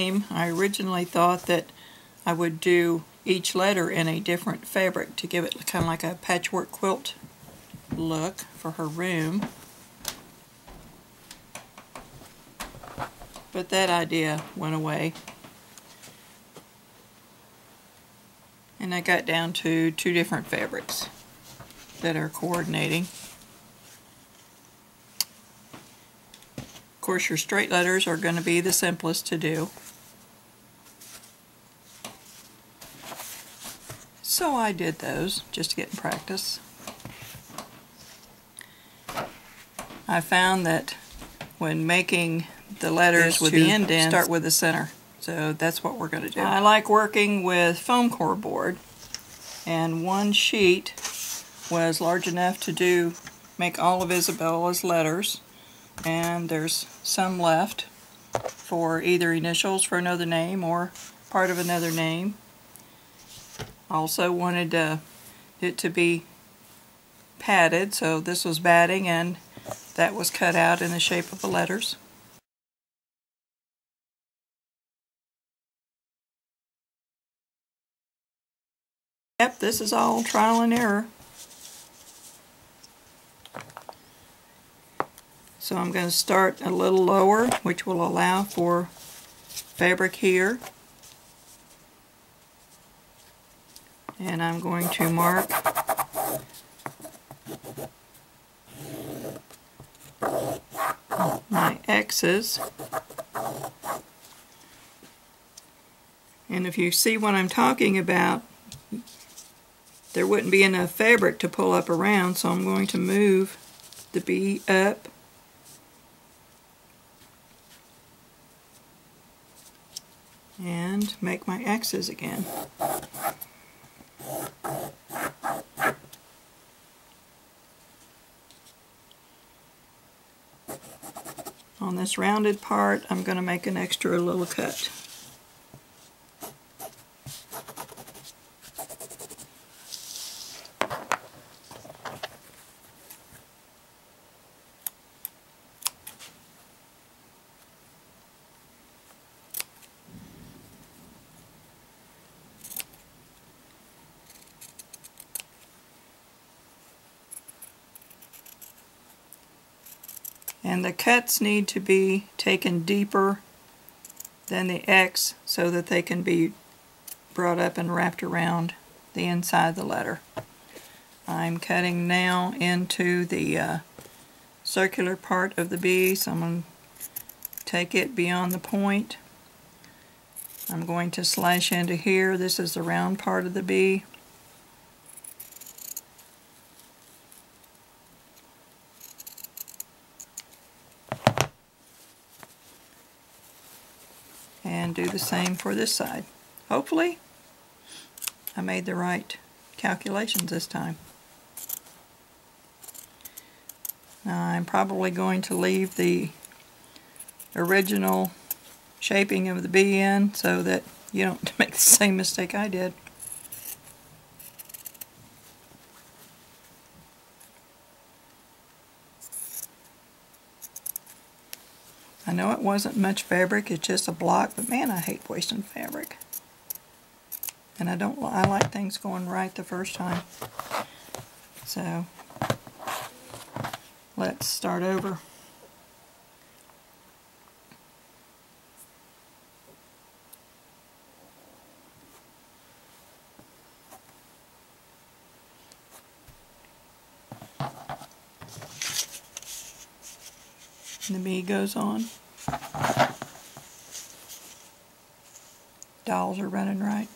name, I originally thought that I would do each letter in a different fabric to give it kind of like a patchwork quilt look for her room. But that idea went away. And I got down to 2 different fabrics that are coordinating. Of course, your straight letters are going to be the simplest to do. So I did those just to get in practice. I found that when making the letters with the indents, start with the center. So that's what we're going to do. I like working with foam core board, and one sheet was large enough to make all of Isabella's letters, and there's some left for either initials for another name or part of another name. Also wanted it to be padded, so this was batting and that was cut out in the shape of the letters. Yep, this is all trial and error. So I'm going to start a little lower, which will allow for fabric here. And I'm going to mark my X's. And if you see what I'm talking about, there wouldn't be enough fabric to pull up around, so I'm going to move the B up and make my X's again. On this rounded part, I'm going to make an extra little cut. And the cuts need to be taken deeper than the X so that they can be brought up and wrapped around the inside of the letter. I'm cutting now into the circular part of the B, so I'm going to take it beyond the point. I'm going to slash into here. This is the round part of the B. And do the same for this side. Hopefully I made the right calculations this time. Now I'm probably going to leave the original shaping of the B in so that you don't make the same mistake I did. I know it wasn't much fabric, it's just a block, but man, I hate wasting fabric. And I like things going right the first time. So, let's start over. And the B goes on. Dolls are running right.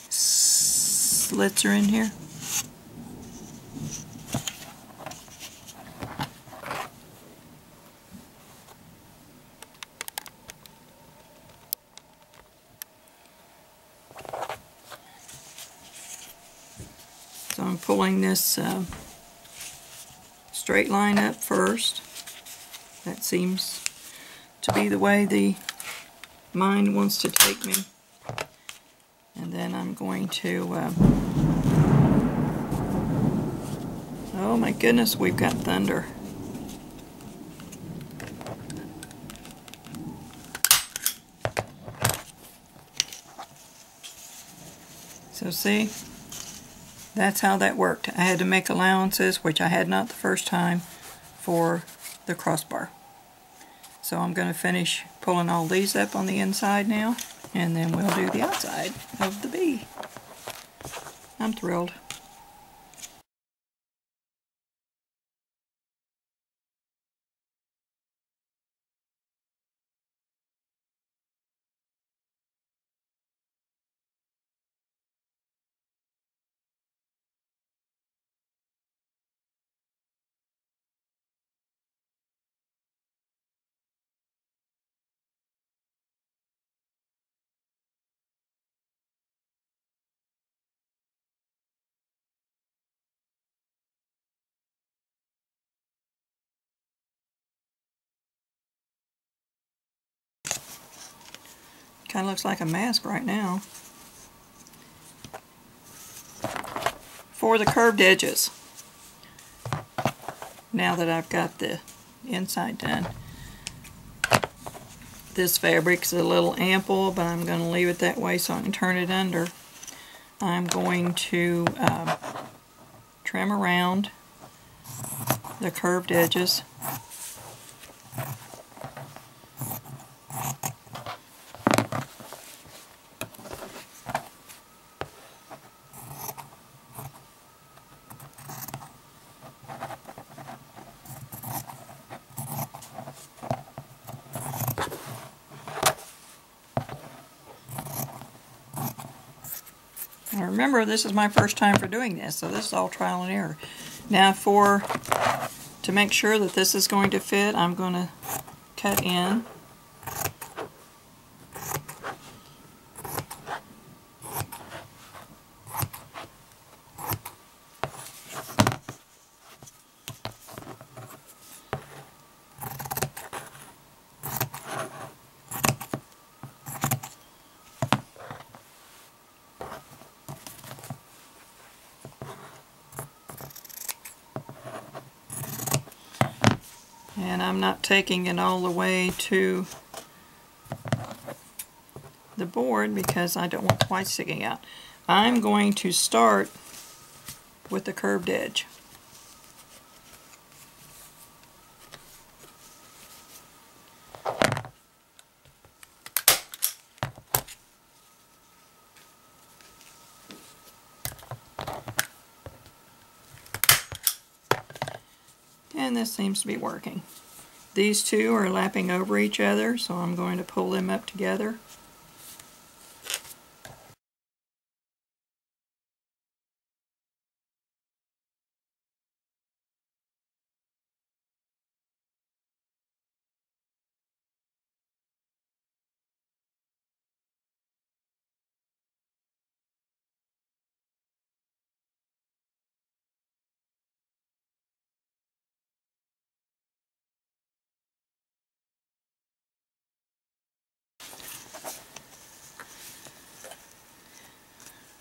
Slits are in here. So I'm pulling this straight line up first. That seems to be the way the mind wants to take me. And then I'm going to, oh my goodness, we've got thunder. So see, that's how that worked. I had to make allowances, which I had not the first time, for the crossbar. So I'm going to finish pulling all these up on the inside now, and then we'll do the outside of the bee. I'm thrilled. Kind of looks like a mask right now. For the curved edges, now that I've got the inside done, this fabric's a little ample, but I'm going to leave it that way so I can turn it under. I'm going to trim around the curved edges. Now remember, this is my first time for doing this, so this is all trial and error. Now to make sure that this is going to fit, I'm going to cut in. And I'm not taking it all the way to the board because I don't want the white sticking out. I'm going to start with the curved edge. And this seems to be working. These two are lapping over each other, so I'm going to pull them up together.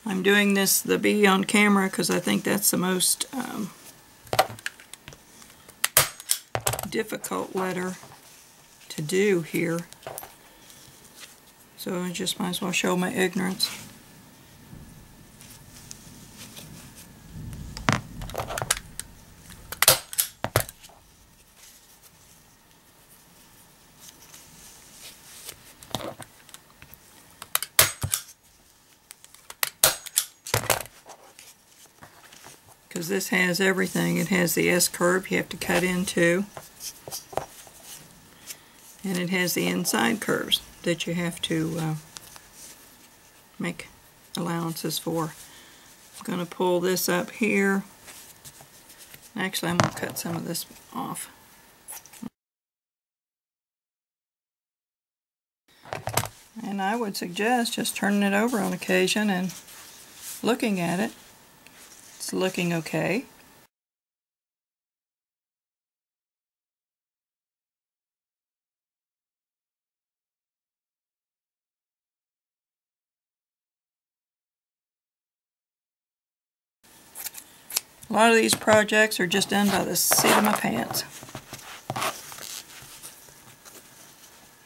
I'm doing the bee on camera because I think that's the most difficult letter to do here. So I just might as well show my ignorance. Because this has everything. It has the S curve you have to cut into, and it has the inside curves that you have to make allowances for. I'm going to pull this up here. Actually, I'm going to cut some of this off. And I would suggest just turning it over on occasion and looking at it. It's looking okay. A lot of these projects are just done by the seat of my pants.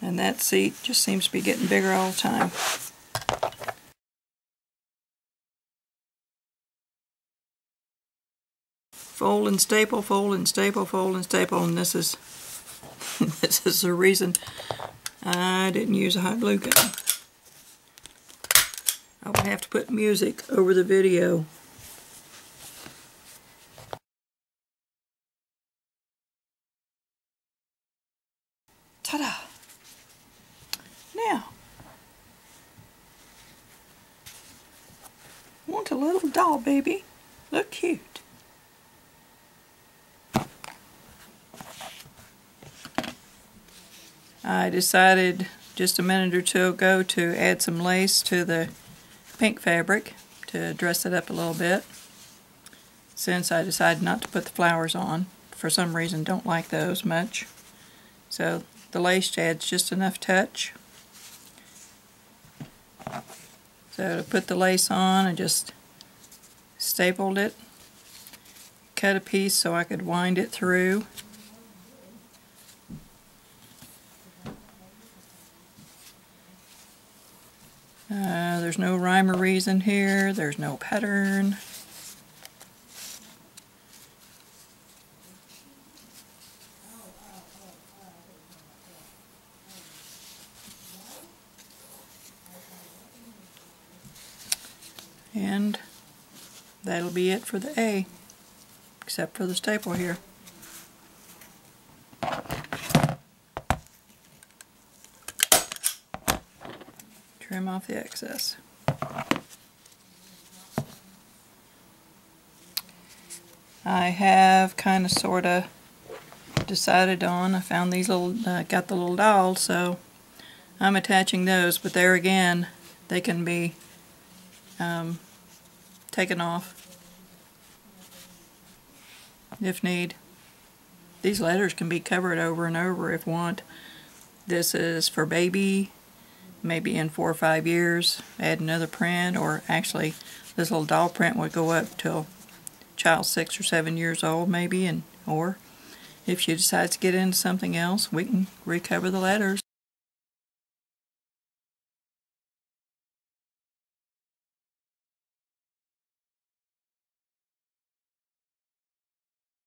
And that seat just seems to be getting bigger all the time. fold and staple, fold and staple, fold and staple, and this is this is the reason I didn't use a hot glue gun. I would have to put music over the video. Ta-da! Now, want a little doll baby? Look cute. I decided just a minute or two ago to add some lace to the pink fabric to dress it up a little bit, since I decided not to put the flowers on. For some reason, don't like those much. So the lace adds just enough touch. So to put the lace on, I just stapled it, cut a piece so I could wind it through. There's no rhyme or reason here, there's no pattern. And that'll be it for the A, except for the staple here. Trim off the excess. I have kind of sort of decided on, I found these little, got the little dolls, so I'm attaching those, but there again, they can be taken off if need. These letters can be covered over and over if want. This is for baby. Maybe in 4 or 5 years add another print, or actually this little doll print would go up till child 6 or 7 years old maybe, and or if she decides to get into something else, we can recover the letters.